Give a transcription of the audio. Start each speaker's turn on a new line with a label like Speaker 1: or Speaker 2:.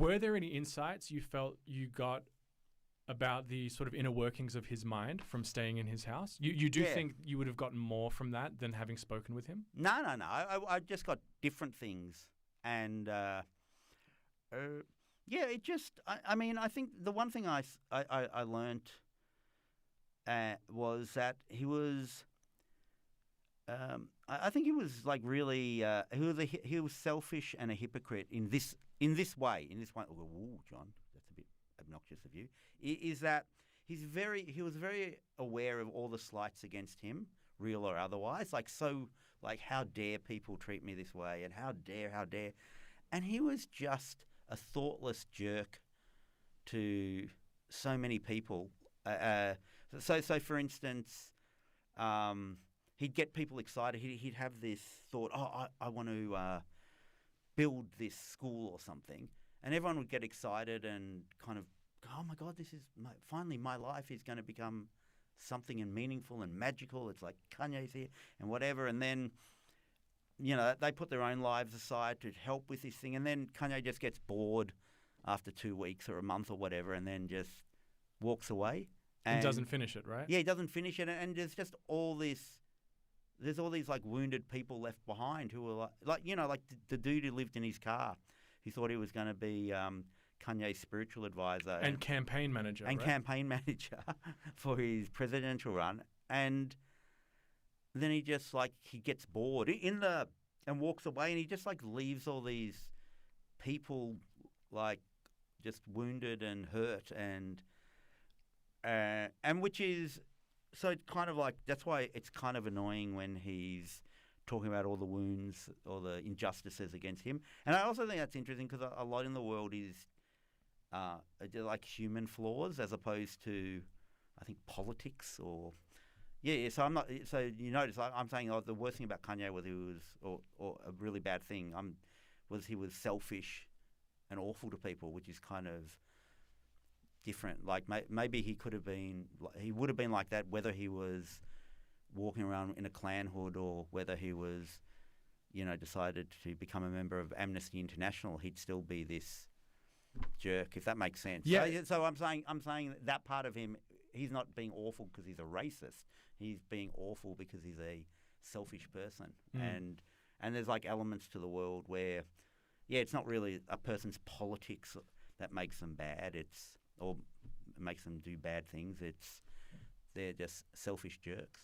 Speaker 1: Were there any insights you felt you got about the sort of inner workings of his mind from staying in his house? You do think you would have gotten more from that than having spoken with him?
Speaker 2: No. I just got different things. And, it just, I mean, I think the one thing I learned was that he was, I think he was like really, he was selfish and a hypocrite in this way. Oh, John, that's a bit obnoxious of you. Is that he was very aware of all the slights against him, real or otherwise. Like how dare people treat me this way, and how dare, and he was just a thoughtless jerk to so many people. So for instance, he'd get people excited. He'd have this thought, I want to build this school or something, and everyone would get excited and kind of go, oh my God, this is finally my life is going to become something and meaningful and magical. It's like Kanye's here and whatever. And then, they put their own lives aside to help with this thing. And then Kanye just gets bored after 2 weeks or a month or whatever, and then just walks away.
Speaker 1: And doesn't finish it, right?
Speaker 2: Yeah, he doesn't finish it. And there's just all this, there's all these like wounded people left behind who are like the dude who lived in his car, who thought he was going to be Kanye's spiritual advisor
Speaker 1: and campaign manager,
Speaker 2: campaign manager for his presidential run, and then he just he gets bored and walks away, and he just leaves all these people just wounded and hurt, and which is so it's kind of that's why it's kind of annoying when he's talking about all the wounds or the injustices against him. And I also think that's interesting because a lot in the world is human flaws as opposed to, I think, politics or So I'm not. So you notice I'm saying the worst thing about Kanye was or a really bad thing was he was selfish and awful to people, which is kind of different. Like maybe he would have been like that whether he was walking around in a Klan hood or whether he was, decided to become a member of Amnesty International. He'd still be this jerk, if that makes sense.
Speaker 1: Yeah.
Speaker 2: So I'm saying that part of him, he's not being awful because he's a racist. He's being awful because he's a selfish person. And there's elements to the world where, it's not really a person's politics that makes them bad. Or makes them do bad things. They're just selfish jerks.